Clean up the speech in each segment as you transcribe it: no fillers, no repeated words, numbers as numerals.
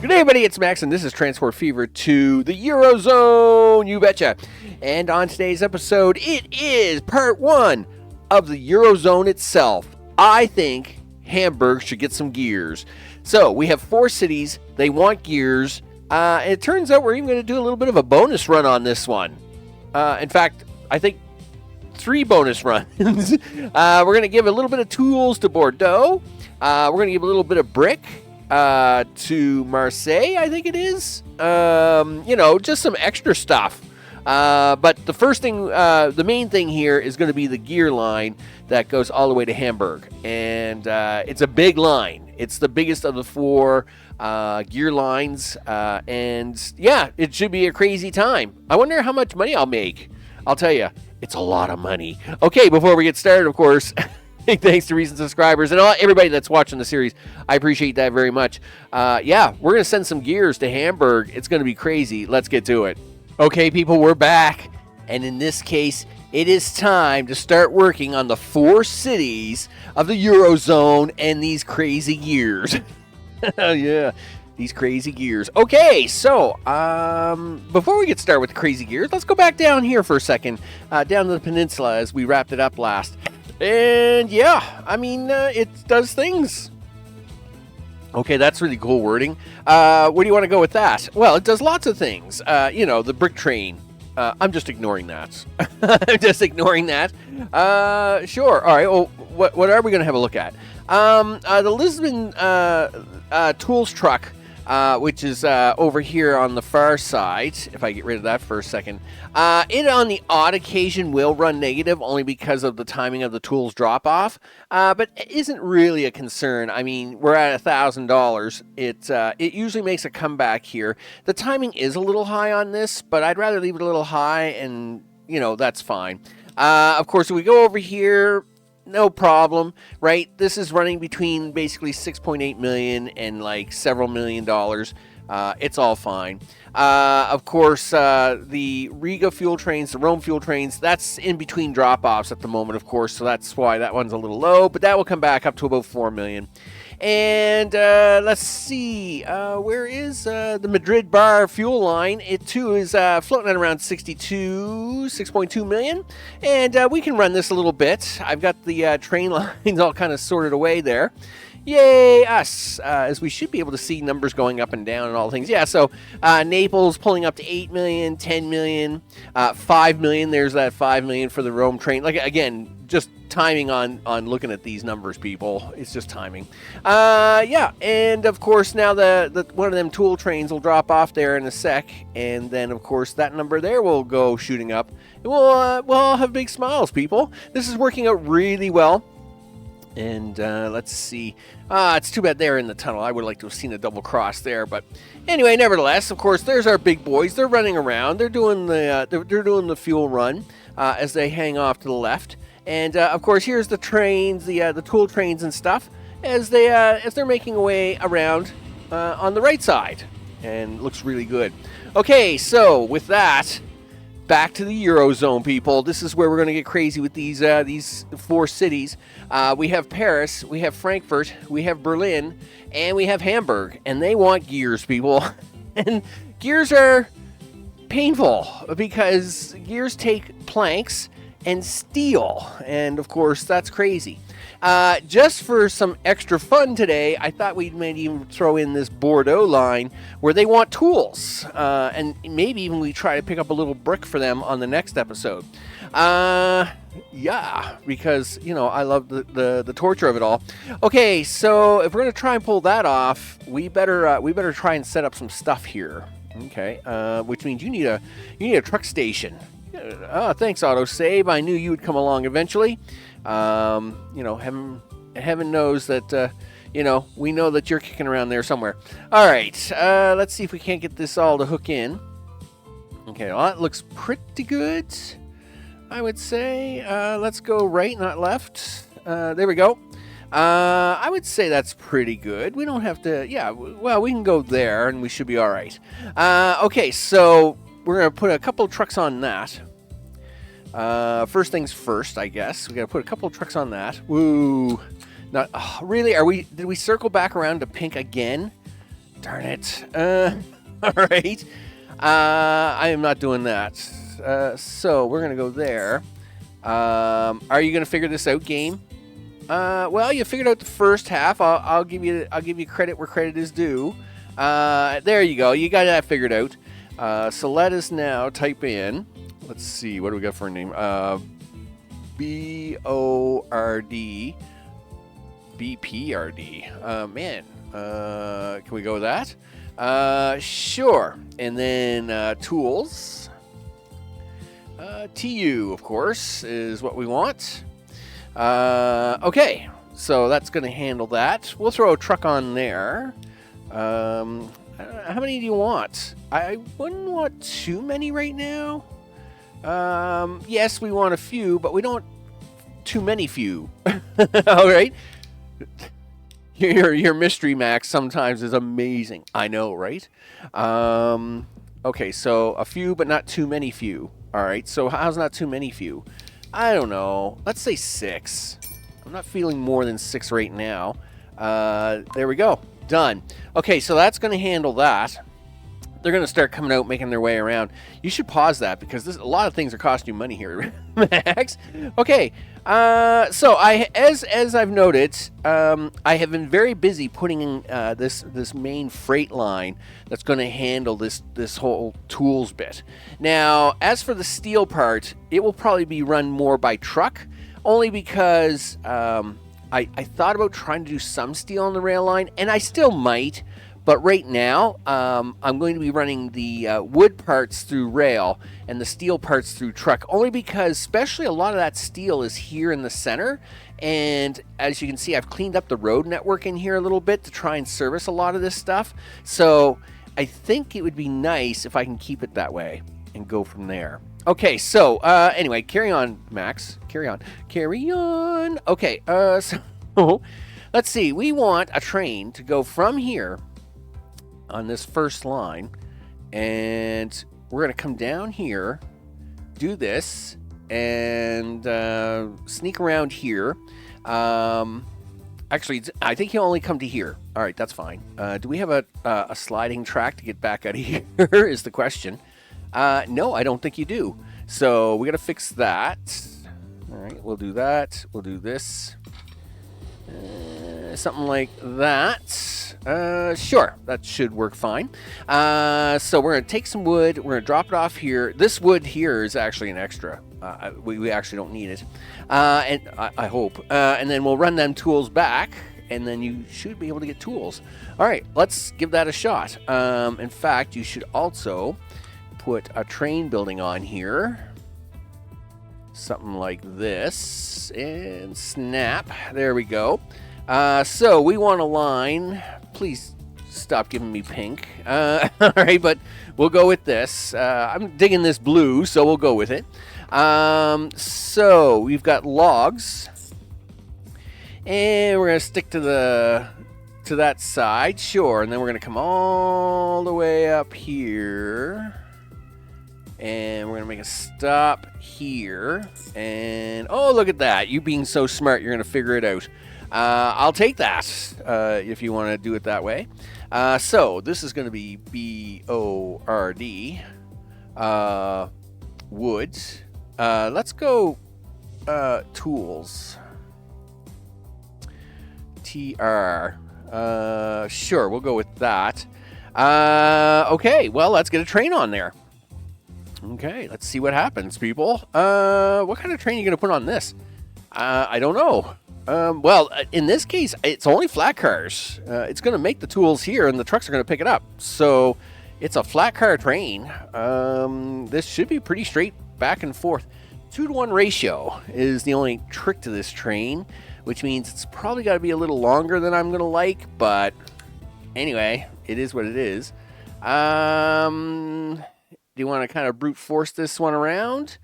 Good day, everybody. It's Max, and this is Transport Fever to the Eurozone. You betcha. And on today's episode, it is part one of the Eurozone itself. I think Hamburg should get some gears. So we have 4 cities. They want gears. It turns out we're even going to do a little bit of a bonus run on this one. In fact, I think 3 bonus runs. We're going to give a little bit of tools to Bordeaux. We're going to give a little bit of brick to Marseille, I think it is. Just some extra stuff. But the first thing, the main thing here is going to be the gear line that goes all the way to Hamburg. And it's a big line. It's the biggest of the 4 gear lines. And yeah, it should be a crazy time. I wonder how much money I'll make. I'll tell you, it's a lot of money. Okay, before we get started, of course, thanks to recent subscribers and everybody that's watching the series. I appreciate that very much. We're going to send some gears to Hamburg. It's going to be crazy. Let's get to it. Okay, people, we're back. And in this case, it is time to start working on the 4 cities of the Eurozone and these crazy gears. Yeah, these crazy gears. Okay, so before we get started with the crazy gears, let's go back down here for a second, down to the peninsula as we wrapped it up last. And yeah, I mean, it does things. Okay, that's really cool wording. Where do you want to go with that? Well, it does lots of things. The brick train. I'm just ignoring that. I'm just ignoring that. Sure. All right. Well, what are we going to have a look at? The Lisbon tools truck, which is over here on the far side. If I get rid of that for a second. It on the odd occasion will run negative only because of the timing of the tools drop off. But it isn't really a concern. I mean, we're at $1,000. It usually makes a comeback here. The timing is a little high on this, but I'd rather leave it a little high, and that's fine. Of course, if we go over here, no problem, right? This is running between basically 6.8 million and like several $1 million. It's all fine. Of course, the Riga fuel trains, the Rome fuel trains, that's in between drop-offs at the moment, of course, so that's why that one's a little low, but that will come back up to about 4 million. And let's see, where is the Madrid bar fuel line? It too is floating at around 6.2 million. And we can run this a little bit. I've got the train lines all kind of sorted away there. Yay, us, as we should be able to see numbers going up and down and all things. Yeah, so Naples pulling up to 8 million, 10 million, 5 million. There's that 5 million for the Rome train. Like, again, just timing on looking at these numbers, people. It's just timing. And of course, now the one of them tool trains will drop off there in a sec. And then, of course, that number there will go shooting up. And we'll all have big smiles, people. This is working out really well. And let's see. It's too bad they're in the tunnel. I would like to have seen a double cross there, but anyway, nevertheless, of course, there's our big boys. They're running around. They're doing the fuel run as they hang off to the left. And of course, here's the trains, the tool trains and stuff as they're making a way around on the right side, and looks really good. Okay, so with that, back to the Eurozone, people. This is where we're going to get crazy with these 4 cities. We have Paris, we have Frankfurt, we have Berlin, and we have Hamburg. And they want gears, people. And gears are painful because gears take planks and steel. And, of course, that's crazy. Just for some extra fun today, I thought we might even throw in this Bordeaux line where they want tools. And maybe even we try to pick up a little brick for them on the next episode. Because, I love the torture of it all. Okay, so if we're going to try and pull that off, we better try and set up some stuff here. Okay, which means you need a truck station. Thanks, autosave. I knew you would come along eventually. Heaven knows that, we know that you're kicking around there somewhere. All right, let's see if we can't get this all to hook in. Okay, well, that looks pretty good, I would say. Let's go right, not left. There we go. I would say that's pretty good. We don't have to, we can go there and we should be all right. Okay, so we're going to put a couple trucks on that. First things first, I guess. We got to put a couple trucks on that. Woo. Not really. Did we circle back around to pink again? darn it. All right. I am not doing that. So we're going to go there. Are you going to figure this out, game? Well, you figured out the first half. I'll give you credit where credit is due. There you go. You got that figured out. So let us now type in. Let's see. What do we got for a name? BORD. BPRD. Man. Can we go with that? Sure. And then tools. TU, of course, is what we want. Okay, so that's going to handle that. We'll throw a truck on there. How many do you want? I wouldn't want too many right now. Yes, we want a few, but we don't too many few. All right. Your mystery max sometimes is amazing. I know, right? Okay, so a few, but not too many few. All right, so how's not too many few? I don't know. Let's say 6. I'm not feeling more than 6 right now. There we go. Done. Okay, so that's going to handle that. They're going to start coming out, making their way around. You should pause that because a lot of things are costing you money here, Max. Okay, so as I've noted, I have been very busy putting in this main freight line that's going to handle this whole tools bit. Now, as for the steel part, it will probably be run more by truck, only because I thought about trying to do some steel on the rail line, and I still might. But right now, I'm going to be running the wood parts through rail and the steel parts through truck, only because especially a lot of that steel is here in the center. And as you can see, I've cleaned up the road network in here a little bit to try and service a lot of this stuff. So I think it would be nice if I can keep it that way and go from there. Okay, so anyway, carry on, Max. Carry on. Okay, so let's see. We want a train to go from here on this first line, and we're going to come down here, do this, and sneak around here. Actually, I think he'll only come to here. All right, that's fine. Do we have a sliding track to get back out of here is the question. No, I don't think you do. So we got to fix that. All right, we'll do that. We'll do this. Something like that. Sure, that should work fine. So we're going to take some wood. We're going to drop it off here. This wood here is actually an extra. We actually don't need it. And I hope. And then we'll run them tools back, and then you should be able to get tools. All right, let's give that a shot. In fact, you should also put a train building on here. Something like this. And snap. There we go. So we want a line. Please stop giving me pink. All right, but we'll go with this. I'm digging this blue, so we'll go with it. So we've got logs, and we're gonna stick to that side, sure. And then we're gonna come all the way up here, and we're gonna make a stop here. And oh, look at that! You being so smart, you're gonna figure it out. I'll take that if you want to do it that way. So this is going to be BORD wood. Let's go tools. TR. Sure, we'll go with that. Okay, well, let's get a train on there. Okay, let's see what happens, people. What kind of train are you going to put on this? I don't know. Well, in this case, it's only flat cars. It's going to make the tools here, and the trucks are going to pick it up. So it's a flat car train. This should be pretty straight back and forth. 2-to-1 ratio is the only trick to this train, which means it's probably got to be a little longer than I'm going to like. But anyway, it is what it is. Do you want to kind of brute force this one around?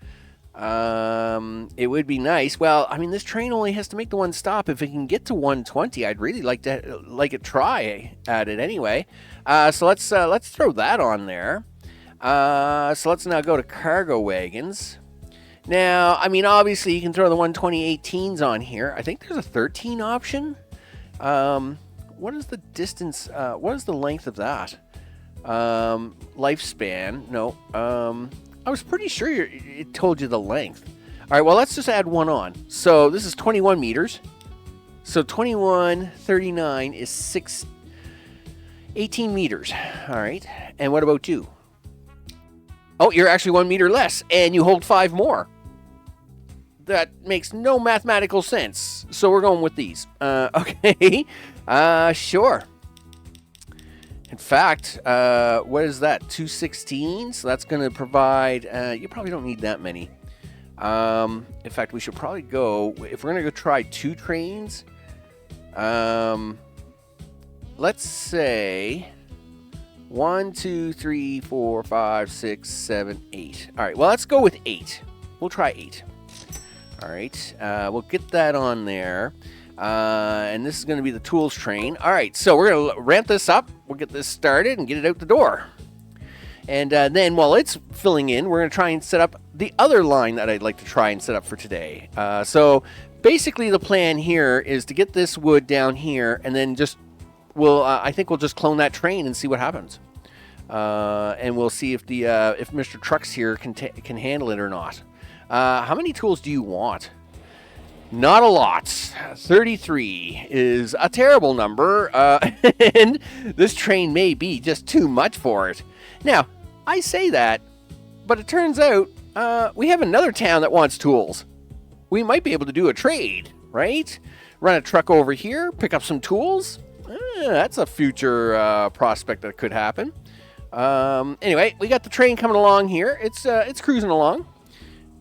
It would be nice. Well, I mean, this train only has to make the one stop. If it can get to 120, I'd really like to try at it anyway. So let's throw that on there. So let's now go to cargo wagons. Now, I mean, obviously you can throw the 120 18s on here. I think there's a 13 option. what is the distance? What is the length of that? Lifespan? No. I was pretty sure it told you the length. All right, well, let's just add one on. So this is 21 meters. So 2139 is 18 meters. All right. And what about you? Oh, you're actually 1 meter less, and you hold 5 more. That makes no mathematical sense. So we're going with these. Okay. Sure. In fact, what is that? 216? So that's going to provide... you probably don't need that many. In fact, we should probably go... If we're going to go try 2 trains... let's say 1, 2, 3, 4, 5, 6, 7, 8. All right, well, let's go with 8. We'll try 8. All right, we'll get that on there. And this is going to be the tools train. All right, so we're going to ramp this up. We'll get this started and get it out the door. And then while it's filling in, we're going to try and set up the other line that I'd like to try and set up for today. So basically the plan here is to get this wood down here, and then just I think we'll just clone that train and see what happens. And we'll see if if Mr. Trucks here can handle it or not. How many tools do you want? Not a lot. 33 is a terrible number, and this train may be just too much for it. Now, I say that, but it turns out we have another town that wants tools. We might be able to do a trade, right? Run a truck over here, pick up some tools. That's a future prospect that could happen. Anyway, we got the train coming along here. It's cruising along.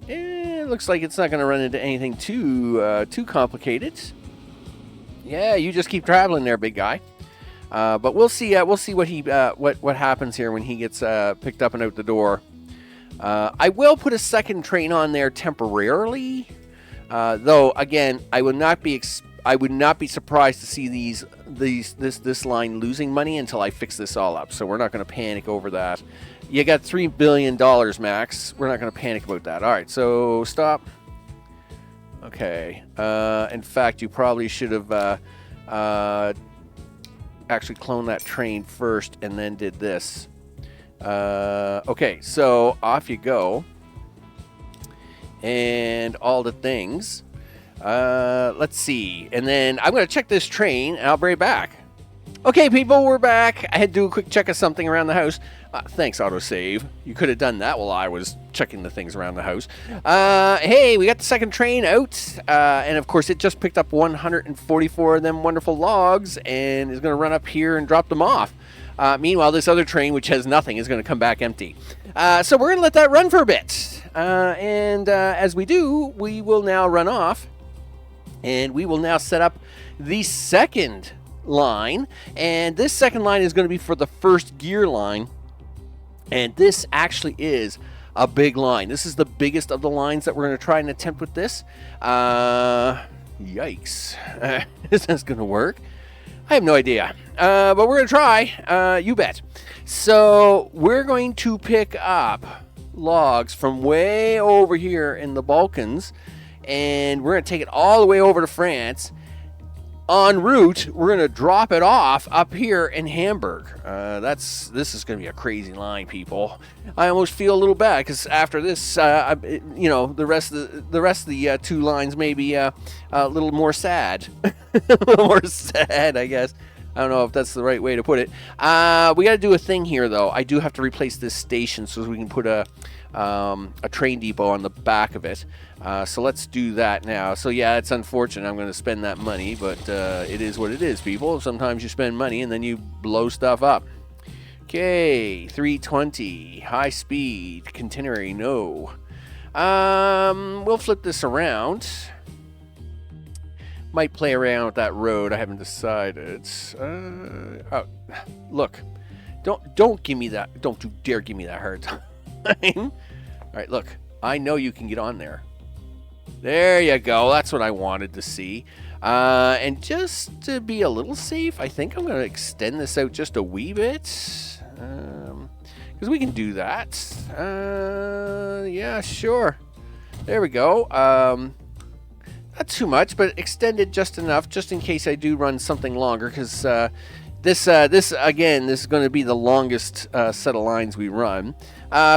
It looks like it's not going to run into anything too complicated. Yeah, you just keep traveling there, big guy. But we'll see. We'll see what happens here when he gets picked up and out the door. I will put a second train on there temporarily, though. Again, I would not be surprised to see this line losing money until I fix this all up. So we're not going to panic over that. You got $3 billion, Max. We're not going to panic about that. All right, so stop. Okay. In fact, you probably should have actually cloned that train first and then did this. Okay, so off you go. And all the things. Let's see. And then I'm going to check this train, and I'll be right back. Okay, people, we're back. I had to do a quick check of something around the house. Thanks, autosave. You could have done that while I was checking the things around the house. Hey, we got the second train out. And, of course, it just picked up 144 of them wonderful logs and is going to run up here and drop them off. Meanwhile, this other train, which has nothing, is going to come back empty. So we're going to let that run for a bit. And as we do, we will now run off. And we will now set up the second line. And this second line is going to be for the first gear line. And this actually is a big line. This is the biggest of the lines that we're going to try and attempt with this. Yikes. Is this going to work? I have no idea. But we're going to try. You bet. So we're going to pick up logs from way over here in the Balkans. And we're going to take it all the way over to France. En route, we're going to drop it off up here in Hamburg. This is going to be a crazy line, people. I almost feel a little bad because after this, the rest of the 2 lines may be a little more sad. A little more sad, I guess. I don't know if that's the right way to put it. We got to do a thing here, though. I do have to replace this station so we can put a train depot on the back of it. So let's do that now. So yeah, it's unfortunate I'm going to spend that money, but it is what it is, people. Sometimes you spend money and then you blow stuff up. Okay, 320, high speed, catenary, no. We'll flip this around. Might play around with that road. I haven't decided. Oh, look, don't give me that. Don't you dare give me that hard time. All right, look. I know you can get on there. There you go. That's what I wanted to see. And just to be a little safe, I think I'm going to extend this out just a wee bit. Because we can do that. Yeah, sure. There we go. not too much, but extended just enough, just in case I do run something longer, because this is going to be the longest set of lines we run.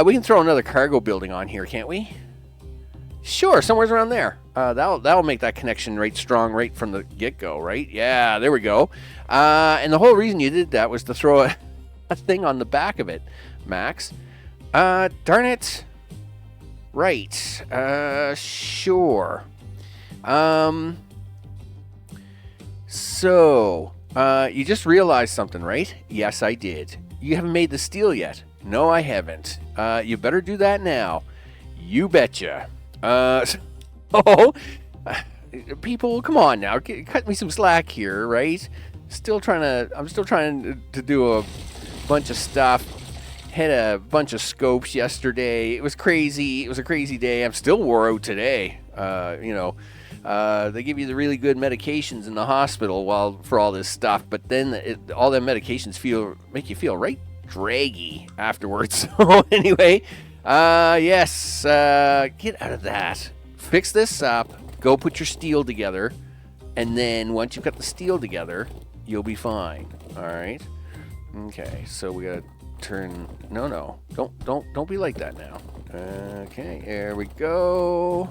We can throw another cargo building on here, can't we? Sure, somewhere's around there. That'll make that connection right strong right from the get-go, right? Yeah, there we go. And the whole reason you did that was to throw a thing on the back of it, Max. Darn it. Right. Sure. So, you just realized something, right? Yes, I did. You haven't made the steel yet. No, I haven't. You better do that now. You betcha. People, come on now. Cut me some slack here, right? I'm still trying to do a bunch of stuff. Had a bunch of scopes yesterday. It was crazy. It was a crazy day. I'm still wore out today. They give you the really good medications in the hospital for all this stuff, but then all them medications make you feel right draggy afterwards. So anyway, yes, get out of that. Fix this up. Go put your steel together, and then once you've got the steel together, you'll be fine. All right. Okay. So we gotta turn. No. Don't be like that now. Okay. There we go.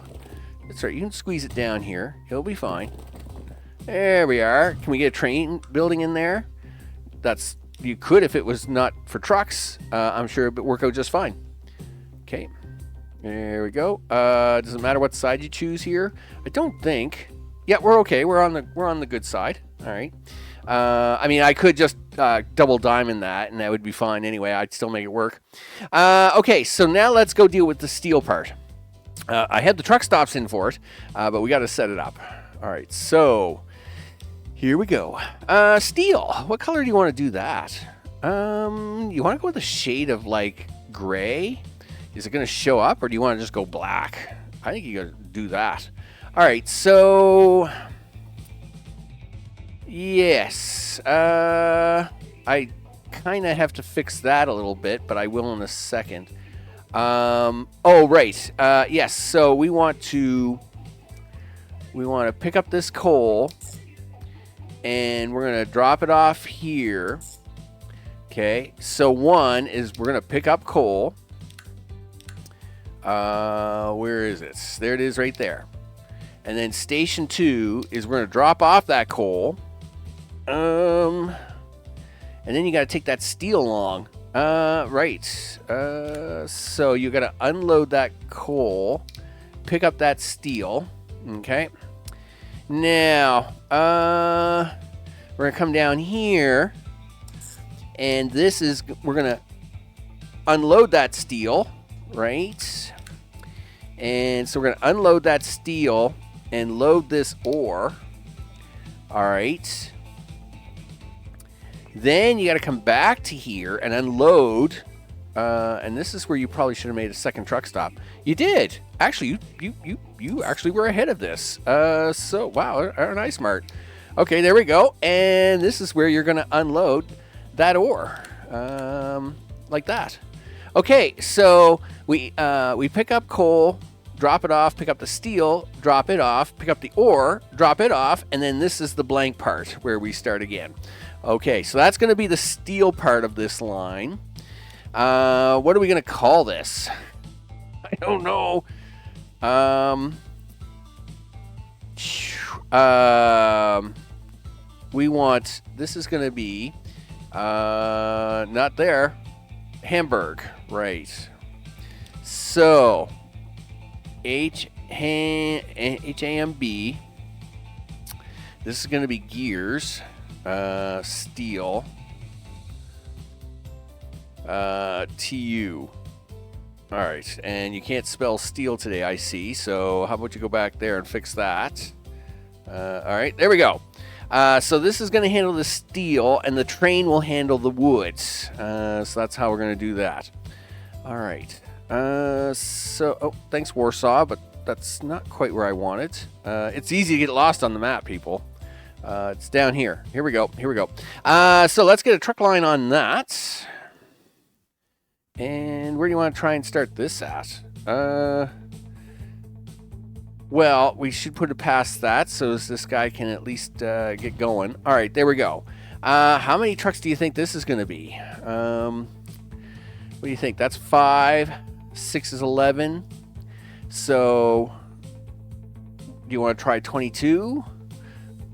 That's right. You can squeeze it down here. It'll be fine. There we are. Can we get a train building in there? You could if it was not for trucks. I'm sure it would work out just fine. Okay. There we go. Doesn't matter what side you choose here. I don't think. Yeah, we're okay. We're on the good side. All right. I mean, I could just double diamond that, and that would be fine anyway. I'd still make it work. Okay, so now let's go deal with the steel part. I had the truck stops in for it, but we got to set it up. All right, so here we go. Steel. What color do you want to do that? You want to go with a shade of like gray? Is it going to show up, or do you want to just go black? I think you got to do that. All right, so yes, I kind of have to fix that a little bit, but I will in a second. Oh, right. Yes. So we want to pick up this coal, and we're going to drop it off here. Okay. So one is we're going to pick up coal. Where is it? There it is right there. And then station 2 is we're going to drop off that coal. And then you got to take that steel along. Right. So you got to unload that coal, pick up that steel. Okay. Now, we're going to come down here, and we're going to unload that steel, right? And so we're going to unload that steel and load this ore. All right. Then you got to come back to here and unload. And this is where you probably should have made a second truck stop. You did. Actually, you actually were ahead of this. So, wow, aren't I smart? Okay, there we go. And this is where you're going to unload that ore. Like that. Okay, so we pick up coal, drop it off, pick up the steel, drop it off, pick up the ore, drop it off, and then this is the blank part where we start again. Okay, so that's going to be the steel part of this line. What are we going to call this? I don't know. This is going to be, not there, Hamburg, right. So, HAMB, this is going to be gears, steel, TU. All right, and you can't spell steel today, I see, so how about you go back there and fix that? All right, there we go. So this is going to handle the steel, and the train will handle the woods. So that's how we're going to do that. All right. Thanks, Warsaw, but that's not quite where I want it. It's easy to get lost on the map, people. It's down here. Here we go. So let's get a truck line on that. And where do you want to try and start this at? Well, we should put it past that so this guy can at least get going. All right, there we go. How many trucks do you think this is going to be? What do you think? That's 5. 6 is 11. So, do you want to try 22?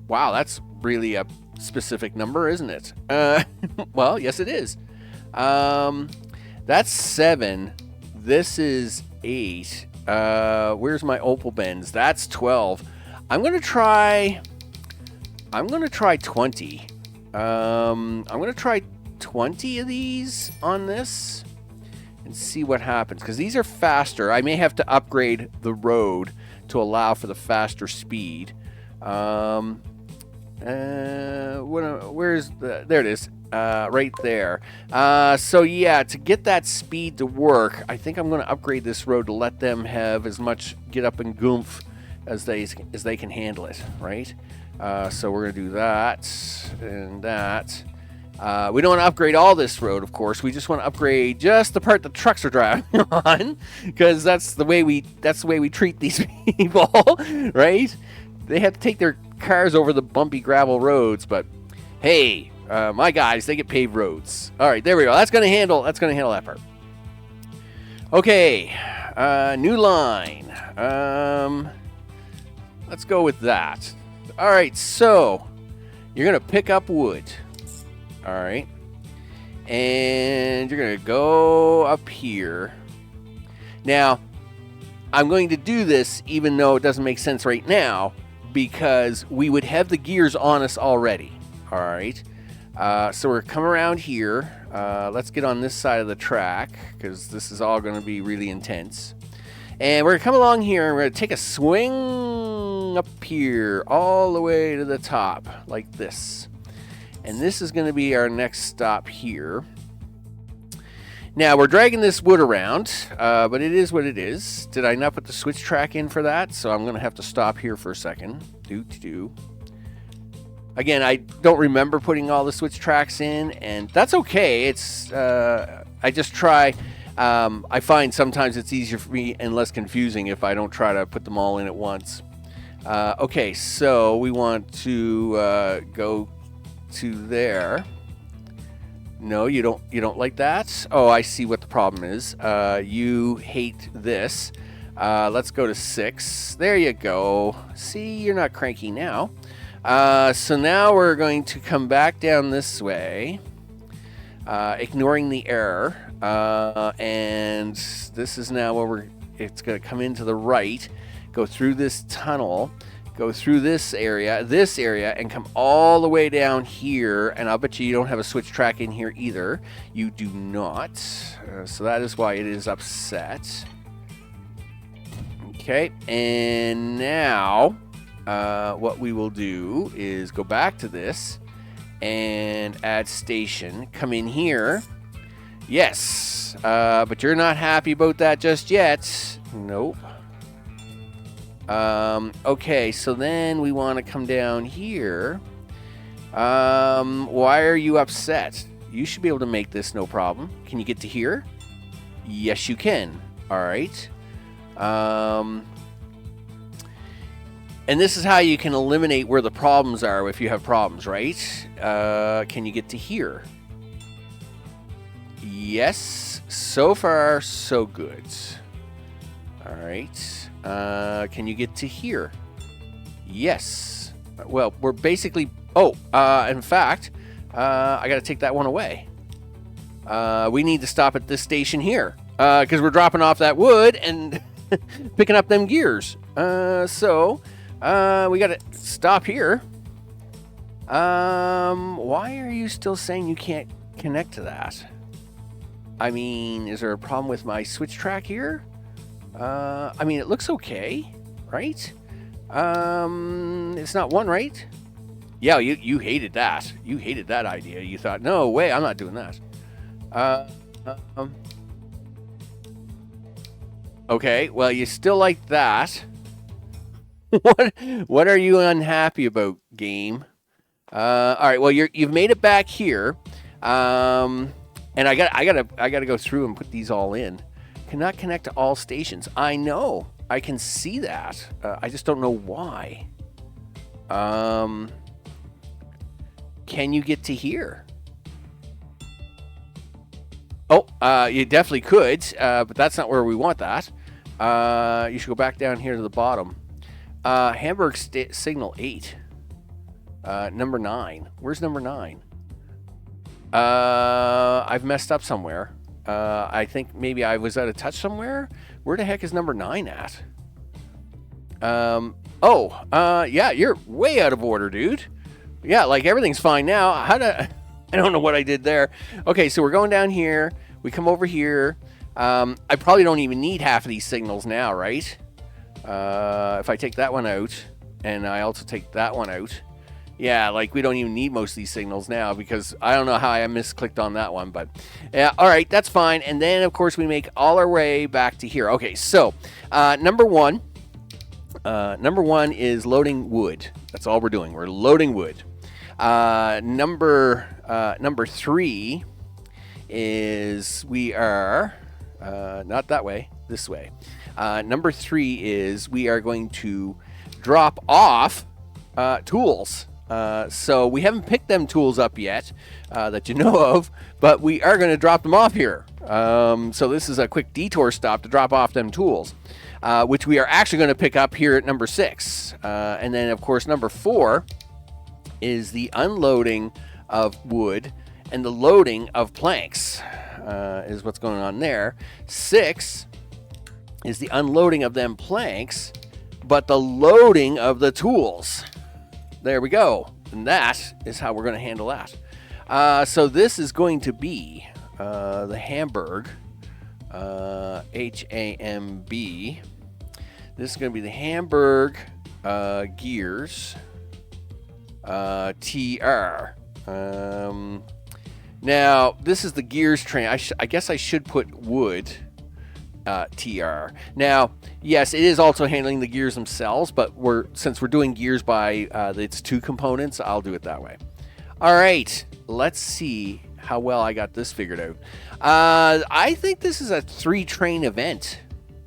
Wow, that's really a specific number, isn't it? Well, yes, it is. That's 7. This is 8. Where's my Opal bends? That's 12. I'm gonna try 20. I'm gonna try 20 of these on this and see what happens, because these are faster. I may have to upgrade the road to allow for the faster speed. Where's the? There it is. Right there. So yeah, to get that speed to work, I think I'm going to upgrade this road to let them have as much get up and goomph as they can handle it, right? So we're going to do that and that. We don't want to upgrade all this road, of course. We just want to upgrade just the part the trucks are driving on, because that's the way we treat these people, right? They have to take their cars over the bumpy gravel roads, but hey, my guys, they get paved roads. All right, there we go. That's gonna handle that part. Okay, new line. Let's go with that. All right, so you're gonna pick up wood. All right, and you're gonna go up here. Now, I'm going to do this even though it doesn't make sense right now, because we would have the gears on us already. All right. So we're coming around here. Let's get on this side of the track, because this is all going to be really intense. And we're going to come along here, and we're going to take a swing up here all the way to the top, like this. And this is going to be our next stop here. Now, we're dragging this wood around, but it is what it is. Did I not put the switch track in for that? So I'm going to have to stop here for a second. Again, I don't remember putting all the switch tracks in, and that's okay. It's I just try. I find sometimes it's easier for me and less confusing if I don't try to put them all in at once. Okay, so we want to go to there. No, you don't like that? Oh, I see what the problem is. You hate this. Let's go to 6. There you go. See, you're not cranky now. So now we're going to come back down this way, ignoring the error, and this is now where it's going to come into the right, go through this tunnel, go through this area, and come all the way down here, and I'll bet you don't have a switch track in here either. You do not, so that is why it is upset. Okay, and now what we will do is go back to this and add station, come in here. Yes, but you're not happy about that just yet. Nope. Okay, so then we want to come down here. Why are you upset? You should be able to make this no problem. Can you get to here? Yes, you can. All right. And this is how you can eliminate where the problems are if you have problems, right? Can you get to here? Yes. So far, so good. All right. Can you get to here? Yes. Well, we're basically... Oh, in fact, I got to take that one away. We need to stop at this station here, because we're dropping off that wood and picking up them gears. So... we got to stop here. Why are you still saying you can't connect to that? I mean, is there a problem with my switch track here? I mean, it looks okay, right? It's not one, right? Yeah, you hated that. You hated that idea. You thought, no way, I'm not doing that. Okay, well, you still like that. What are you unhappy about, game? All right. Well, you've made it back here, and I gotta go through and put these all in. Cannot connect to all stations. I know. I can see that. I just don't know why. Can you get to here? Oh, you definitely could, but that's not where we want that. You should go back down here to the bottom. Hamburg signal 8. Number 9. Where's number 9? I've messed up somewhere. I think maybe I was out of touch somewhere. Where the heck is number 9 at? Yeah, you're way out of order, dude. Yeah, like everything's fine now. I don't know what I did there. Okay, so we're going down here. We come over here. I probably don't even need half of these signals now, right? If I take that one out, and I also take that one out. Yeah, like we don't even need most of these signals now because I don't know how I misclicked on that one, but yeah, all right, that's fine. And then, of course, we make all our way back to here. Okay, so number one is loading wood. That's all we're doing. We're loading wood. Number 3 is we are not that way, this way. Number 3 is we are going to drop off tools. So we haven't picked them tools up yet that you know of, but we are going to drop them off here. So this is a quick detour stop to drop off them tools, which we are actually going to pick up here at number 6. And then, of course, number 4 is the unloading of wood and the loading of planks is what's going on there. 6 is the unloading of them planks, but the loading of the tools. There we go. And that is how we're going to handle that. So this is going to be the Hamburg, H-A-M-B. This is going to be the Hamburg gears, TR. Now, this is the gears train. I guess I should put wood. TR. Now, yes, it is also handling the gears themselves, but since we're doing gears by its 2 components, I'll do it that way. All right, let's see how well I got this figured out. I think this is a 3-train event,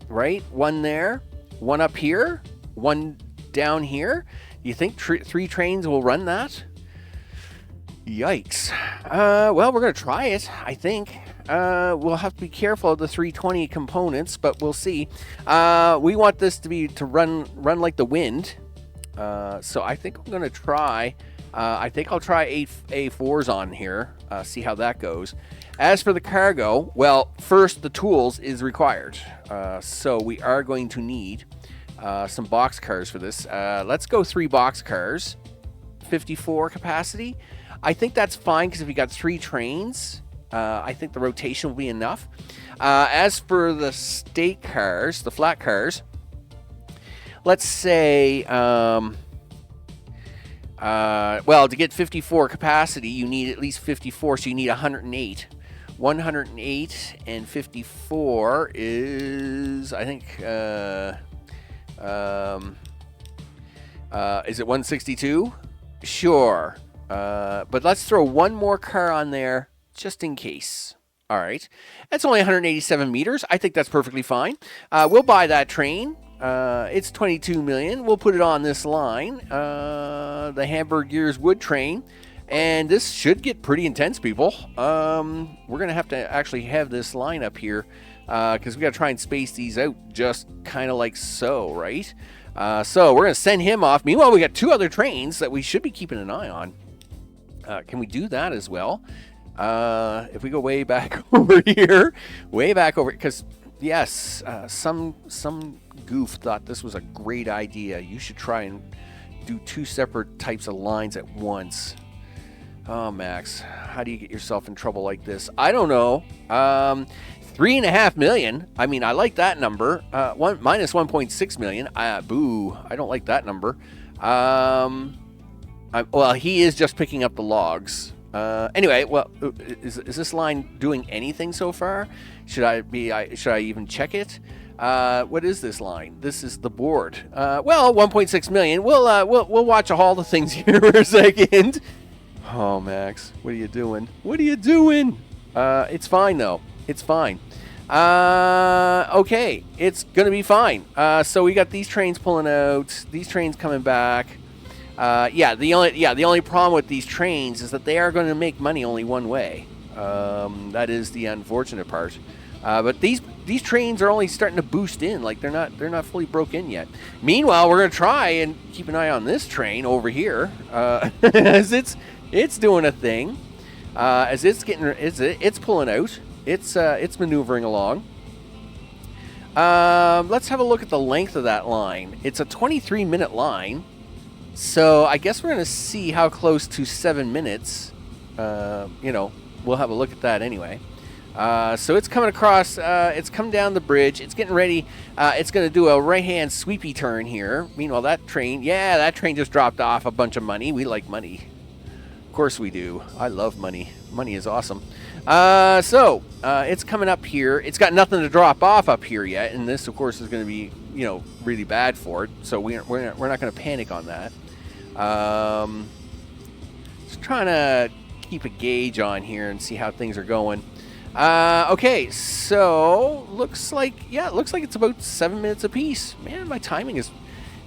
right? One there, one up here, one down here. You think 3 trains will run that? Yikes. Well, we're going to try it, I think. We'll have to be careful of the 320 components, but we'll see. We want this to run like the wind. So I think I'm going to try. I think I'll try A4s on here. See how that goes. As for the cargo, well, first the tools is required. So we are going to need some box cars for this. Let's go 3 box cars. 54 capacity. I think that's fine because if you got 3 trains, I think the rotation will be enough. As for the state cars, the flat cars, let's say, well, to get 54 capacity, you need at least 54, so you need 108. 108 and 54 is, I think, is it 162? Sure. But let's throw one more car on there just in case. All right. That's only 187 meters. I think that's perfectly fine. We'll buy that train. It's 22 million. We'll put it on this line, the Hamburg Gears wood train. And this should get pretty intense, people. We're going to have to actually have this line up here because we got to try and space these out just kind of like so, right? So we're going to send him off. Meanwhile, we got 2 other trains that we should be keeping an eye on. Can we do that as well? If we go way back over here, because yes, some goof thought this was a great idea. You should try and do 2 separate types of lines at once. Oh, Max, how do you get yourself in trouble like this? I don't know. 3.5 million. I mean, I like that number. Minus 1.6 million. Boo. I don't like that number. Well, he is just picking up the logs. Anyway, well, is this line doing anything so far? Should I even check it? What is this line? This is the board. Well, 1.6 million. We'll watch all the things here for a second. Oh, Max, what are you doing? What are you doing? It's fine though. It's fine. Okay, it's gonna be fine. So we got these trains pulling out, these trains coming back. The only problem with these trains is that they are going to make money only one way. That is the unfortunate part. But these trains are only starting to boost in, like they're not fully broke in yet. Meanwhile, we're gonna try and keep an eye on this train over here, as it's doing a thing, as it's pulling out, it's maneuvering along. Let's have a look at the length of that line. It's a 23-minute line, so I guess we're gonna see how close to 7 minutes. We'll have a look at that anyway. So it's coming across, it's come down the bridge, it's getting ready, it's going to do a right-hand sweepy turn here. Meanwhile, that train just dropped off a bunch of money. We like money. Of course we do. I love money. Money is awesome. It's coming up here. It's got nothing to drop off up here yet, and this, of course, is going to be, really bad for it, so we're not going to panic on that. Just trying to keep a gauge on here and see how things are going. Okay, so looks like it's about 7 minutes apiece. Man,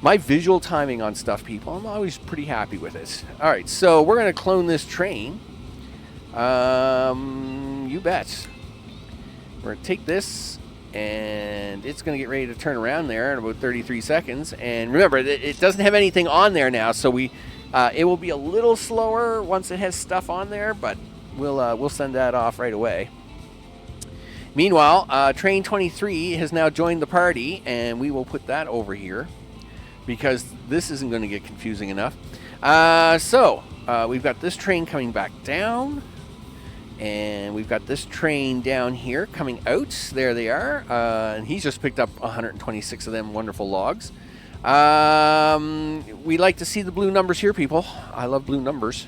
my visual timing on stuff, people, I'm always pretty happy with it. All right, so we're gonna clone this train. You bet. We're gonna take this, and it's gonna get ready to turn around there in about 33 seconds. And remember, it doesn't have anything on there now, so it will be a little slower once it has stuff on there, but we'll send that off right away. Meanwhile, train 23 has now joined the party, and we will put that over here because this isn't going to get confusing enough. We've got this train coming back down, and we've got this train down here coming out. There they are, and he's just picked up 126 of them wonderful logs. We like to see the blue numbers here, people. I love blue numbers.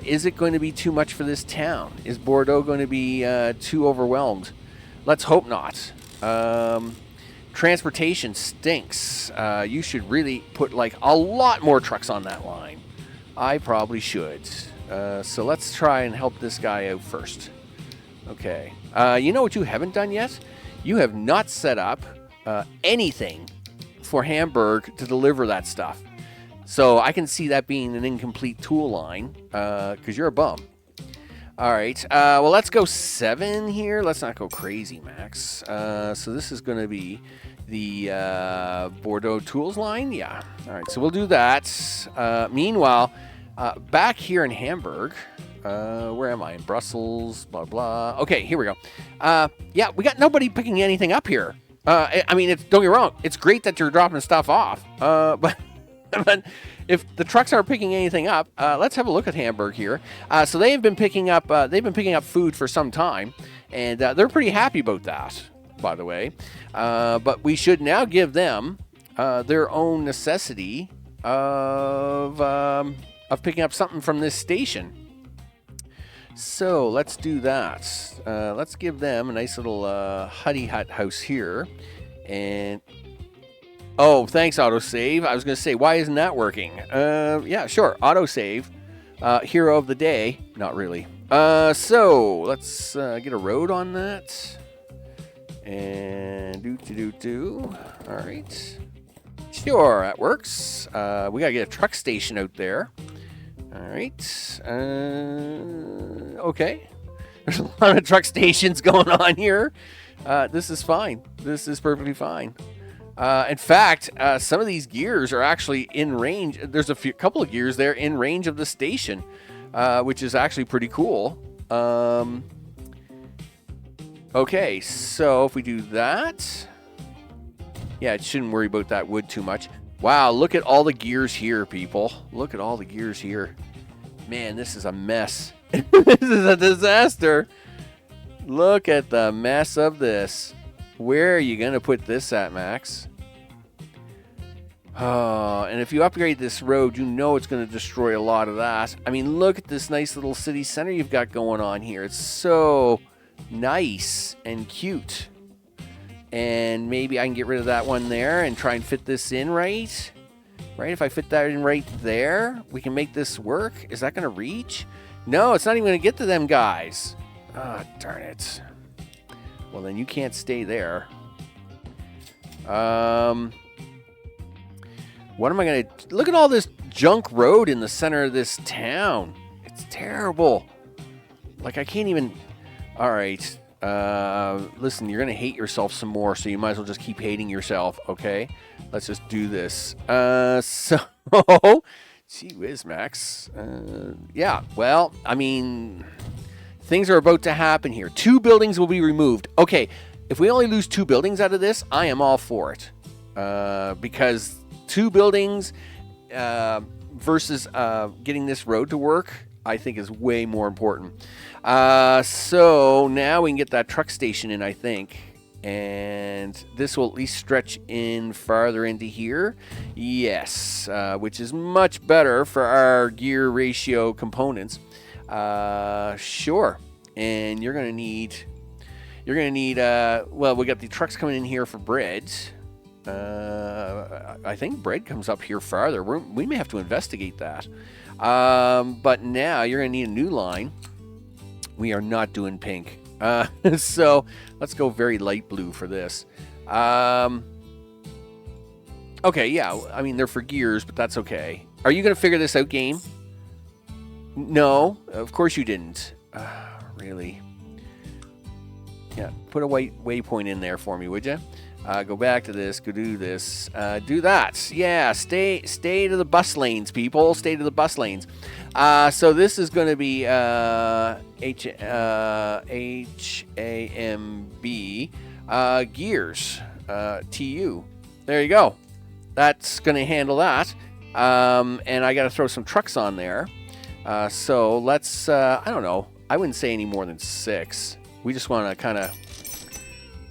Is it going to be too much for this town? Is Bordeaux going to be too overwhelmed? Let's hope not. Transportation stinks. You should really put like a lot more trucks on that line. I probably should. So let's try and help this guy out first. Okay. You know what you haven't done yet? You have not set up anything for Hamburg to deliver that stuff. So I can see that being an incomplete tool line, because you're a bum. All right, well, let's go 7 here. Let's not go crazy, Max. So this is going to be the Bordeaux tools line. Yeah, all right, so we'll do that. Meanwhile, back here in Hamburg, where am I? In Brussels, blah, blah. Okay, here we go. Yeah, we got nobody picking anything up here. I mean, don't get me wrong. It's great that you're dropping stuff off, but if the trucks aren't picking anything up, let's have a look at Hamburg here. So they've been picking up food for some time, and they're pretty happy about that, by the way. But we should now give them their own necessity of picking up something from this station. So let's do that. Let's give them a nice little hutty hut house here, and. Oh, thanks, autosave. I was going to say, why isn't that working? Yeah, sure, autosave. Hero of the day. Not really. So, let's get a road on that. And do. All right. Sure, that works. We got to get a truck station out there. All right. Okay. There's a lot of truck stations going on here. This is fine. This is perfectly fine. In fact, some of these gears are actually in range. There's a couple of gears there in range of the station, which is actually pretty cool. Okay, so if we do that, yeah, it shouldn't worry about that wood too much. Wow, look at all the gears here, people. Look at all the gears here. Man, this is a mess. This is a disaster. Look at the mess of this. Where are you going to put this at, Max? Oh, and if you upgrade this road, you know it's going to destroy a lot of that. I mean, look at this nice little city center you've got going on here. It's so nice and cute. And maybe I can get rid of that one there and try and fit this in right. Right, if I fit that in right there, we can make this work. Is that going to reach? No, it's not even going to get to them guys. Ah, darn it. Well, then you can't stay there. What am I going to... Look at all this junk road in the center of this town. It's terrible. Like, I can't even... All right. Listen, you're going to hate yourself some more, so you might as well just keep hating yourself, okay? Let's just do this. So... Gee whiz, Max. Yeah, well, I mean... Things are about to happen here. 2 buildings will be removed. Okay, if we only lose 2 buildings out of this, I am all for it. Because 2 buildings versus getting this road to work, I think is way more important. So now we can get that truck station in, I think. And this will at least stretch in farther into here. Yes, which is much better for our gear ratio components. Sure. And you're going to need, well, we got the trucks coming in here for bread. I think bread comes up here farther. We may have to investigate that. But now you're going to need a new line. We are not doing pink. So let's go very light blue for this. Okay, yeah, I mean, they're for gears, but that's okay. Are you going to figure this out, game? No, of course you didn't. Really? Yeah, put a white waypoint in there for me, would you? Go back to this, go do this, do that. Yeah, stay to the bus lanes, people. Stay to the bus lanes. So this is going to be HAMB gears, TU. There you go. That's going to handle that. And I got to throw some trucks on there. So let's, I don't know. I wouldn't say any more than 6. We just want to kind of,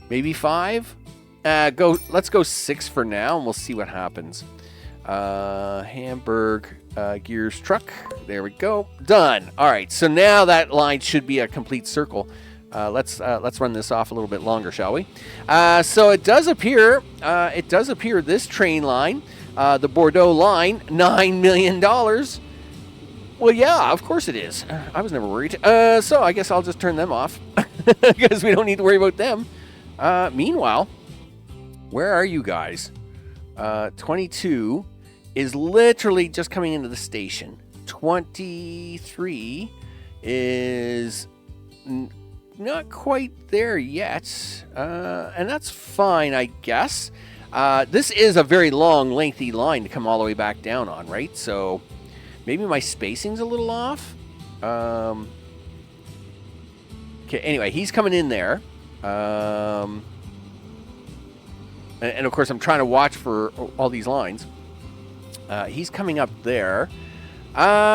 maybe 5? Let's go 6 for now, and we'll see what happens. Hamburg gears truck. There we go. Done. All right. So now that line should be a complete circle. Let's run this off a little bit longer, shall we? So it does appear. This train line, the Bordeaux line, $9 million. Well, yeah, of course it is. I was never worried. So I guess I'll just turn them off because we don't need to worry about them. Meanwhile, where are you guys? 22 is literally just coming into the station. 23 is not quite there yet. And that's fine, I guess. This is a very long, lengthy line to come all the way back down on, right? So maybe my spacing's a little off. Okay, anyway, he's coming in there. And of course, I'm trying to watch for all these lines. He's coming up there. Okay,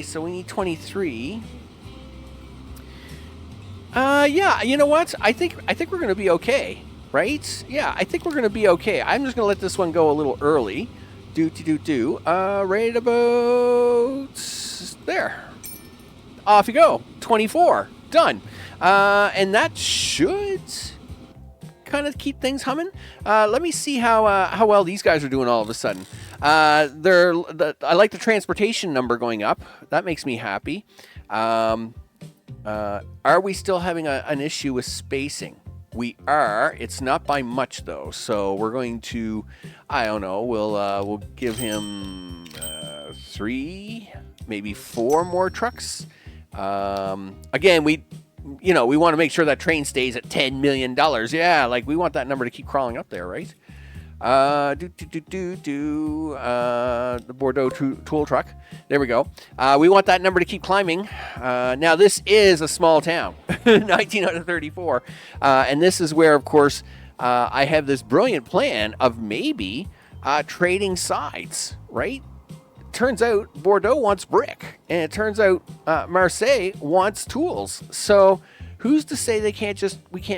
so we need 23. Yeah, you know what? I think we're going to be okay, right? Yeah, I think we're going to be okay. I'm just going to let this one go a little early. Right about there. Off you go. 24. Done. And that should kind of keep things humming. Let me see how well these guys are doing all of a sudden. I like the transportation number going up. That makes me happy. Are we still having an issue with spacing? We are. It's not by much though. So we're going to, I don't know. We'll give him 3, maybe 4 more trucks. Again, we want to make sure that train stays at $10 million. Yeah, like we want that number to keep crawling up there, right? The Bordeaux tool truck. There we go. We want that number to keep climbing. Now, this is a small town, 19 out of 34. And this is where, of course, I have this brilliant plan of maybe trading sides, right? Turns out Bordeaux wants brick, and it turns out Marseille wants tools. So who's to say we can't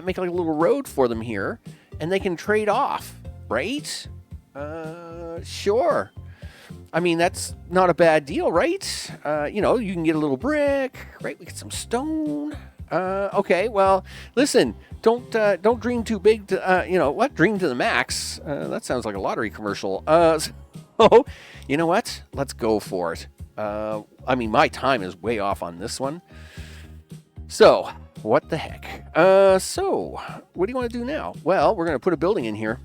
make like a little road for them here, and they can trade off, right? Sure. I mean, that's not a bad deal, right? You can get a little brick, right? We get some stone. Okay, well, listen, don't dream too big to, dream to the max. That sounds like a lottery commercial. So, you know what? Let's go for it. My time is way off on this one. So, What the heck? So, what do you want to do now? Well, we're going to put a building in here.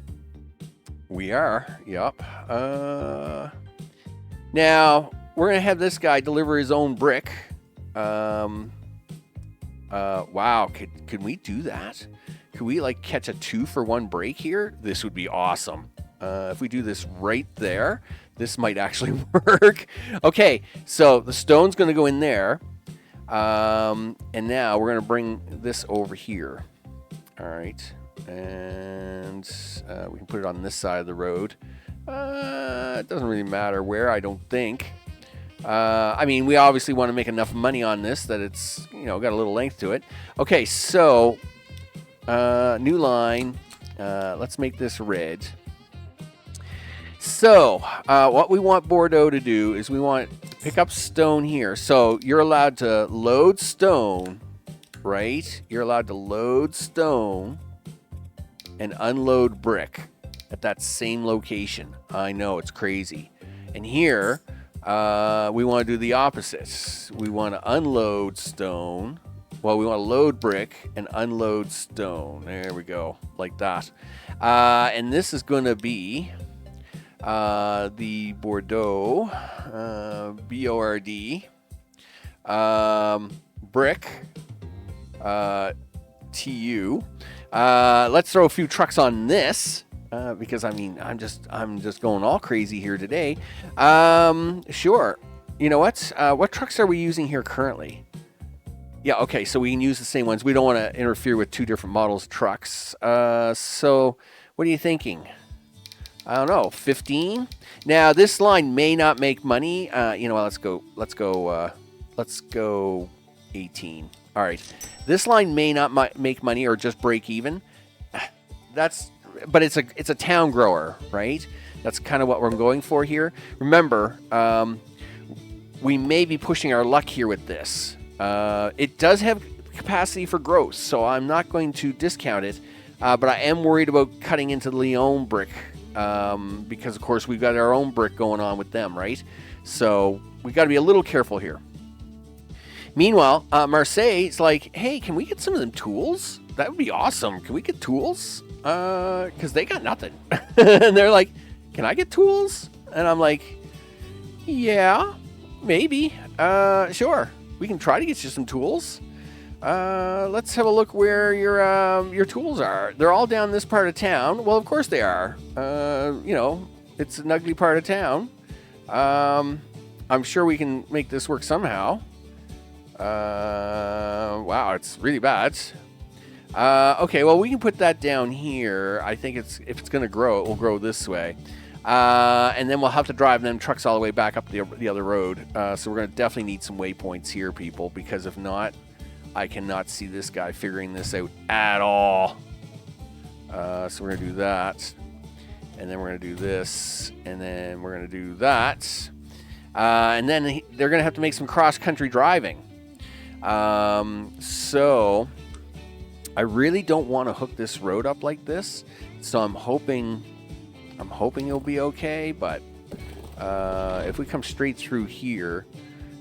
We are. Yep. Now, we're going to have this guy deliver his own brick. Wow. Could we do that? Could we, like, catch a 2-for-1 break here? This would be awesome. If we do this right there, this might actually work. Okay, so the stone's going to go in there. And now we're going to bring this over here. All right. And we can put it on this side of the road. It doesn't really matter where, I don't think. I mean, we obviously want to make enough money on this that it's, got a little length to it. Okay, so new line. Let's make this red. So what we want Bordeaux to do is we want to pick up stone here. So you're allowed to load stone, right? You're allowed to load stone and unload brick at that same location. I know, it's crazy. And here, we want to do the opposite. We want to unload stone. Well, we want to load brick and unload stone. There we go, like that. And this is going to be the Bordeaux, B-O-R-D, brick, T-U. Let's throw a few trucks on this, because I mean, I'm just going all crazy here today. Sure. You know what trucks are we using here currently? Yeah, okay, so we can use the same ones. We don't want to interfere with two different models of trucks. So what are you thinking? I don't know, 15? Now, this line may not make money. Let's go 18. All right. This line may not make money or just break even. But it's a town grower, right? That's kind of what we're going for here. Remember, we may be pushing our luck here with this. It does have capacity for growth, so I'm not going to discount it. But I am worried about cutting into the Lyon brick. Because, of course, we've got our own brick going on with them, right? So we got to be a little careful here. Meanwhile, Marseille's like, hey, can we get some of them tools? That would be awesome. Can we get tools? Because they got nothing. And they're like, can I get tools? And I'm like, yeah, maybe. Sure. We can try to get you some tools. Let's have a look where your tools are. They're all down this part of town. Well, of course they are. It's an ugly part of town. I'm sure we can make this work somehow. Wow, it's really bad. Okay, well, we can put that down here. I think if it's going to grow, it will grow this way. And then we'll have to drive them trucks all the way back up the other road. So we're going to definitely need some waypoints here, people, because if not, I cannot see this guy figuring this out at all. So we're going to do that. And then we're going to do this. And then we're going to do that. And then they're going to have to make some cross-country driving. So I really don't want to hook this road up like this. So I'm hoping it'll be okay. But if we come straight through here,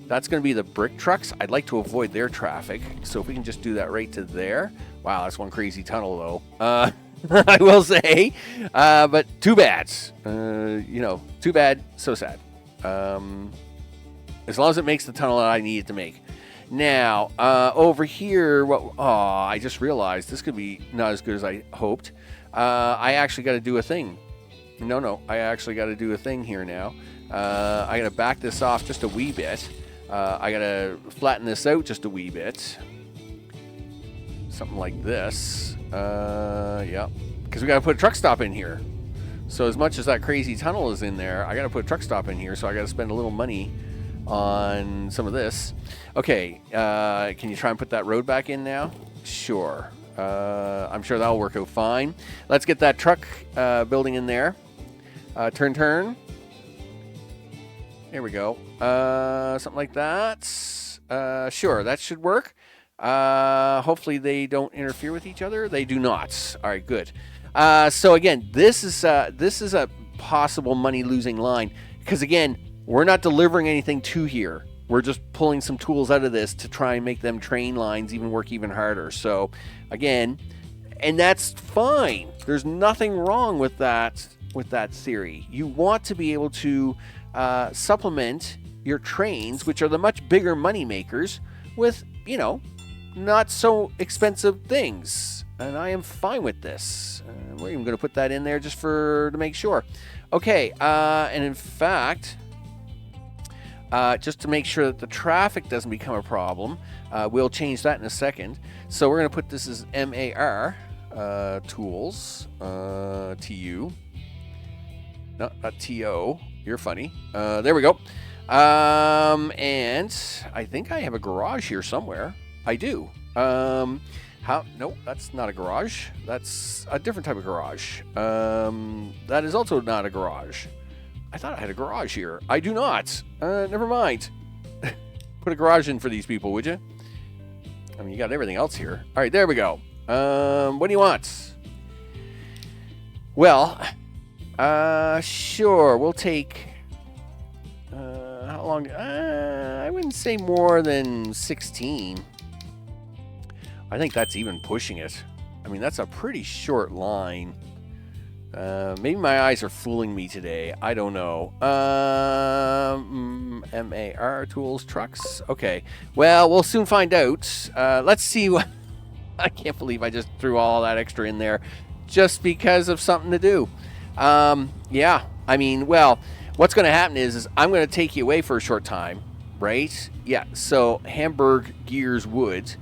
that's going to be the brick trucks. I'd like to avoid their traffic. So if we can just do that right to there. Wow, that's one crazy tunnel, though. I will say. But too bad. Too bad, so sad. As long as it makes the tunnel that I need it to make. Now, over here, I just realized this could be not as good as I hoped. I actually got to do a thing. No, I actually got to do a thing here now. I got to back this off just a wee bit. I got to flatten this out just a wee bit. Something like this. Yeah. Because we got to put a truck stop in here. So as much as that crazy tunnel is in there, I got to put a truck stop in here. So I got to spend a little money on some of this. Okay. Can you try and put that road back in now? Sure. I'm sure that'll work out fine. Let's get that truck building in there. Turn. There we go. Something like that. Sure, that should work. Hopefully they don't interfere with each other. They do not. All right, good. So again, this is a possible money losing line because again, we're not delivering anything to here. We're just pulling some tools out of this to try and make them train lines even work even harder. So again, and that's fine. There's nothing wrong with that theory. You want to be able to supplement your trains, which are the much bigger money makers, with, not so expensive things. And I am fine with this. We're even going to put that in there just to make sure. Okay, and in fact, just to make sure that the traffic doesn't become a problem, we'll change that in a second. So we're going to put this as MAR tools, TU. No, not TO. You're funny. There we go. And I think I have a garage here somewhere. I do. No, that's not a garage. That's a different type of garage. That is also not a garage. I thought I had a garage here. I do not. Never mind. Put a garage in for these people, would you? I mean, you got everything else here. All right, there we go. What do you want? Well, sure. We'll take... how long? I wouldn't say more than 16. I think that's even pushing it. I mean, that's a pretty short line. Maybe my eyes are fooling me today. I don't know. MAR tools, trucks. Okay. Well, we'll soon find out. Let's see what... I can't believe I just threw all that extra in there just because of something to do. Yeah. I mean, well, what's going to happen is I'm going to take you away for a short time, right? Yeah. So Hamburg Gears Woods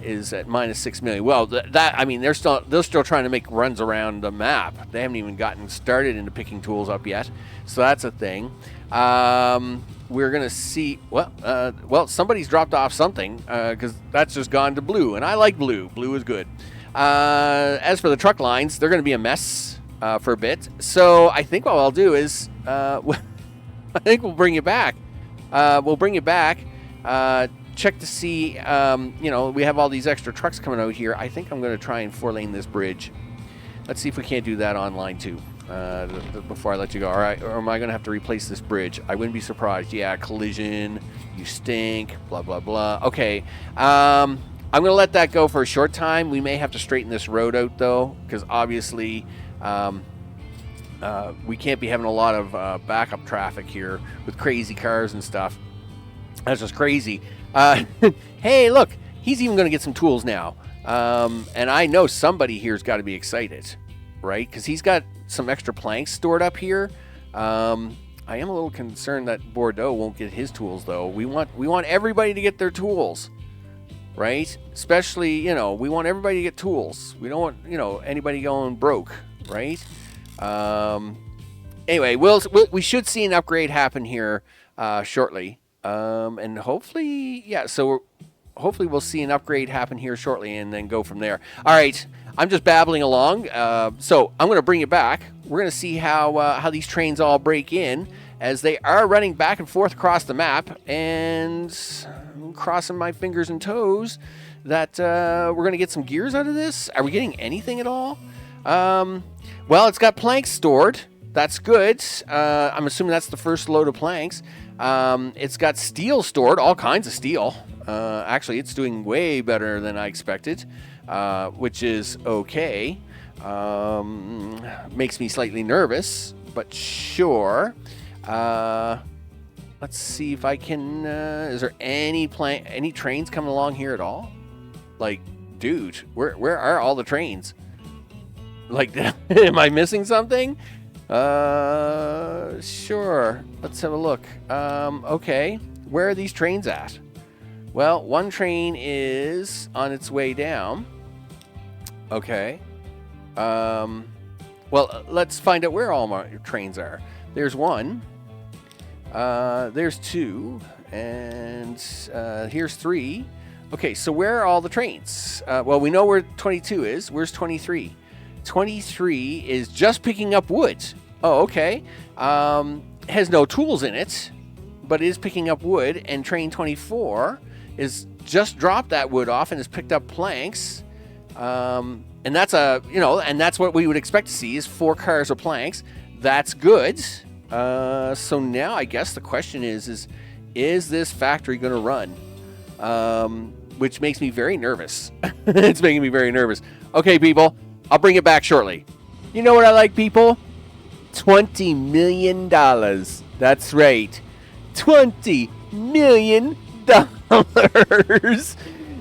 is at -6 million. Well, I mean, they're still trying to make runs around the map. They haven't even gotten started into picking tools up yet, so that's a thing. We're gonna see. Well, somebody's dropped off something because that's just gone to blue, and I like blue. Blue is good. As for the truck lines, they're gonna be a mess for a bit. So I think what I'll do is, I think we'll bring you back. Check to see, we have all these extra trucks coming out here. I think I'm going to try and 4-lane this bridge. Let's see if we can't do that online too before I let you go. All right, or am I going to have to replace this bridge? I wouldn't be surprised. Yeah, collision, you stink, blah, blah, blah. Okay, I'm going to let that go for a short time. We may have to straighten this road out though, because obviously we can't be having a lot of backup traffic here with crazy cars and stuff. That's just crazy. Hey, look, he's even going to get some tools now. And I know somebody here's got to be excited, right? Because he's got some extra planks stored up here. I am a little concerned that Bordeaux won't get his tools, though. We want everybody to get their tools, right? Especially, we want everybody to get tools. We don't want, anybody going broke, right? Anyway, we should see an upgrade happen here shortly. And hopefully, hopefully we'll see an upgrade happen here shortly and then go from there. All right, I'm just babbling along. So I'm going to bring you back. We're going to see how these trains all break in as they are running back and forth across the map, and I'm crossing my fingers and toes that we're going to get some gears out of this. Are we getting anything at all? Well, it's got planks stored. That's good. I'm assuming that's the first load of planks. It's got steel stored, all kinds of steel. Actually, it's doing way better than I expected, which is okay. Makes me slightly nervous, but sure. Let's see if I can... is there any trains coming along here at all? Like, dude, where are all the trains? Like, am I missing something? Sure. Let's have a look. Okay. Where are these trains at? Well, one train is on its way down. Okay. Well, let's find out where all my trains are. There's one. There's two. And here's three. Okay, so where are all the trains? Well, we know where 22 is. Where's 23? 23 is just picking up wood. Oh, okay. Has no tools in it, but is picking up wood. And train 24 is just dropped that wood off and has picked up planks. And that's and that's what we would expect to see is 4 cars of planks. That's good. So now I guess the question is is this factory going to run? Which makes me very nervous. It's making me very nervous. Okay, people, I'll bring it back shortly. You know what I like, people? $20 million. That's right. $20 million.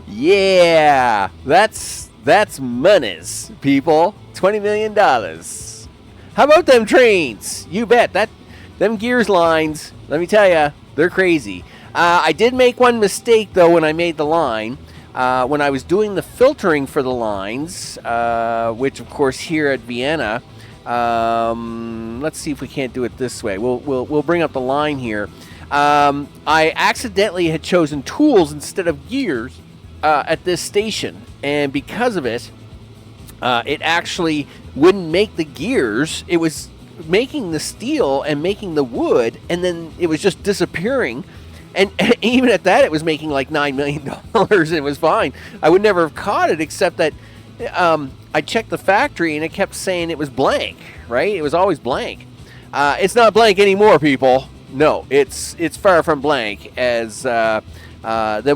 Yeah, that's monies, people. $20 million. How about them trains? You bet. Them gears lines, let me tell you, they're crazy. I did make one mistake, though, when I made the line. When I was doing the filtering for the lines, which, of course, here at Vienna, let's see if we can't do it this way. We'll bring up the line here. I accidentally had chosen tools instead of gears at this station, and because of it, it actually wouldn't make the gears. It was making the steel and making the wood, and then it was just disappearing. And even at that, it was making like $9 million, and it was fine. I would never have caught it, except that I checked the factory, and it kept saying it was blank, right? It was always blank. It's not blank anymore, people. No, it's far from blank, as them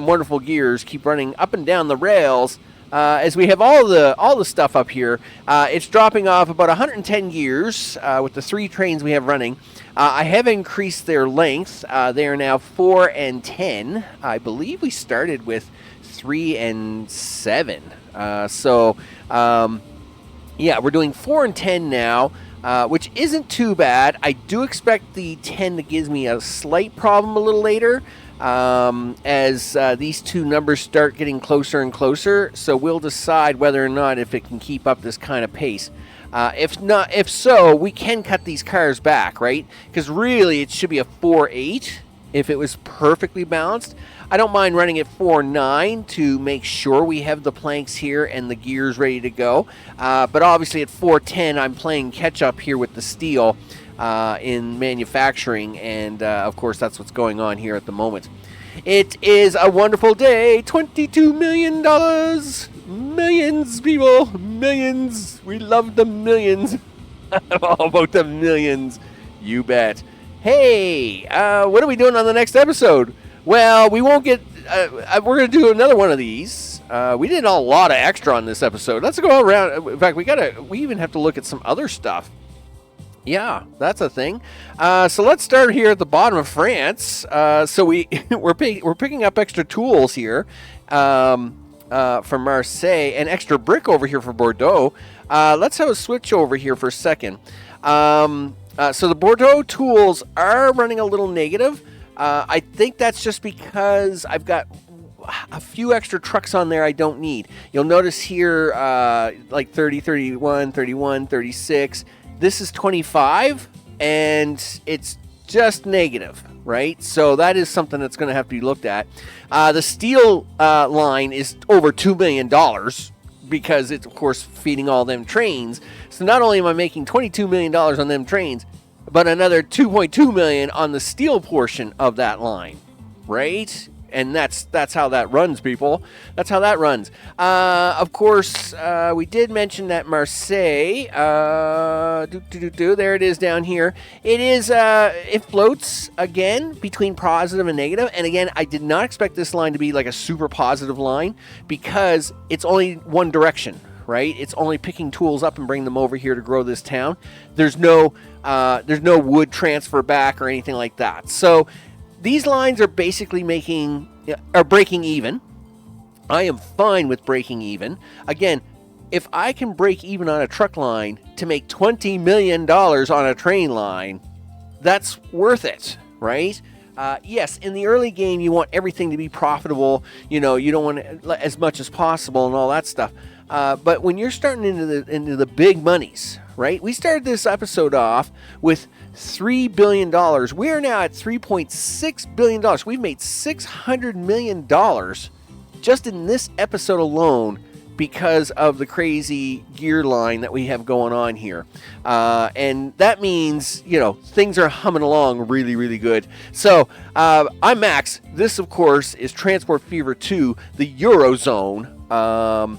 wonderful gears keep running up and down the rails. As we have all the stuff up here, it's dropping off about 110 gears with the 3 trains we have running. I have increased their length. They are now 4 and 10. I believe we started with 3 and 7. Yeah, we're doing 4 and 10 now, which isn't too bad. I do expect the 10 to give me a slight problem a little later, as these two numbers start getting closer and closer. So we'll decide whether or not if it can keep up this kind of pace. If so, we can cut these cars back, right? Because really, it should be a 4.8 if it was perfectly balanced. I don't mind running at 4.9 to make sure we have the planks here and the gears ready to go. But obviously at 4.10, I'm playing catch up here with the steel in manufacturing, and of course that's what's going on here at the moment. It is a wonderful day. $22 million. Millions, people. Millions. We love the millions. I'm all about the millions. You bet. Hey, what are we doing on the next episode? Well, we won't get... we're going to do another one of these. We did a lot of extra on this episode. Let's go around. In fact, we even have to look at some other stuff. Yeah, that's a thing. So let's start here at the bottom of France. So we're picking up extra tools here from Marseille and extra brick over here for Bordeaux. Let's have a switch over here for a second. So the Bordeaux tools are running a little negative. I think that's just because I've got a few extra trucks on there I don't need. You'll notice here like 30, 31, 31, 36. This is 25, and it's just negative, right? So that is something that's going to have to be looked at. The steel line is over $2 million because it's, of course, feeding all them trains. So not only am I making $22 million on them trains, but another $2.2 million on the steel portion of that line, right? And that's how that runs, people. That's how that runs. Of course, we did mention that Marseille. There it is down here. It floats again between positive and negative. And again, I did not expect this line to be like a super positive line because it's only one direction, right? It's only picking tools up and bring them over here to grow this town. There's no wood transfer back or anything like that. So these lines are basically breaking even. I am fine with breaking even. Again, if I can break even on a truck line to make $20 million on a train line, that's worth it, right? Yes, in the early game, you want everything to be profitable. You don't want as much as possible and all that stuff. But when you're starting into the big monies, right? We started this episode off with $3 billion. We are now at $3.6 billion. We've made $600 million just in this episode alone because of the crazy gear line that we have going on here. And that means, things are humming along really, really good. So I'm Max. This, of course, is Transport Fever 2, the Eurozone.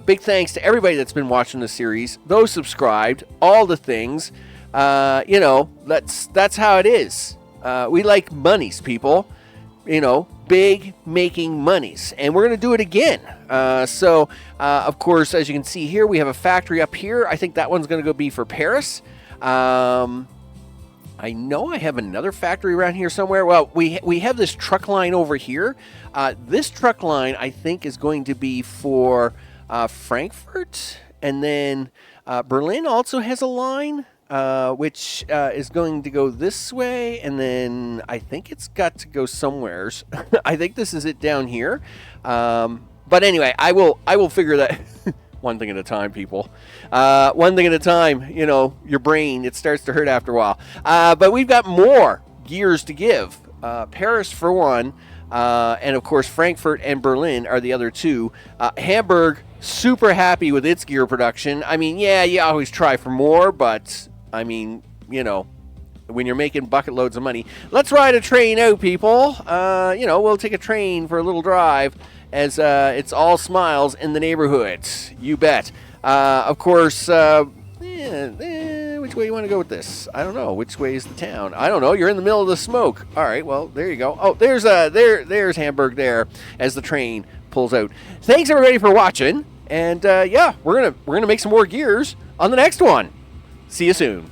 Big thanks to everybody that's been watching the series, those subscribed, all the things. That's how it is. We like monies, people. Big making monies. And we're going to do it again. Of course, as you can see here, we have a factory up here. I think that one's going to go be for Paris. I know I have another factory around here somewhere. Well, we have this truck line over here. This truck line, I think, is going to be for Frankfurt. And then Berlin also has a line, which is going to go this way. And then I think it's got to go somewheres. I think this is it down here. But anyway, I will figure that... One thing at a time, people. One thing at a time. Your brain, it starts to hurt after a while. But we've got more gears to give. Paris for one, and of course Frankfurt and Berlin are the other two. Hamburg, super happy with its gear production. I mean, yeah, you always try for more, but I mean, when you're making bucket loads of money. Let's ride a train out, people. We'll take a train for a little drive. As it's all smiles in the neighborhood. You bet. Of course, which way you want to go with this? I don't know. Which way is the town? I don't know. You're in the middle of the smoke. All right, well, there you go. Oh, there's Hamburg there as the train pulls out. Thanks, everybody, for watching. And, we're gonna make some more gears on the next one. See you soon.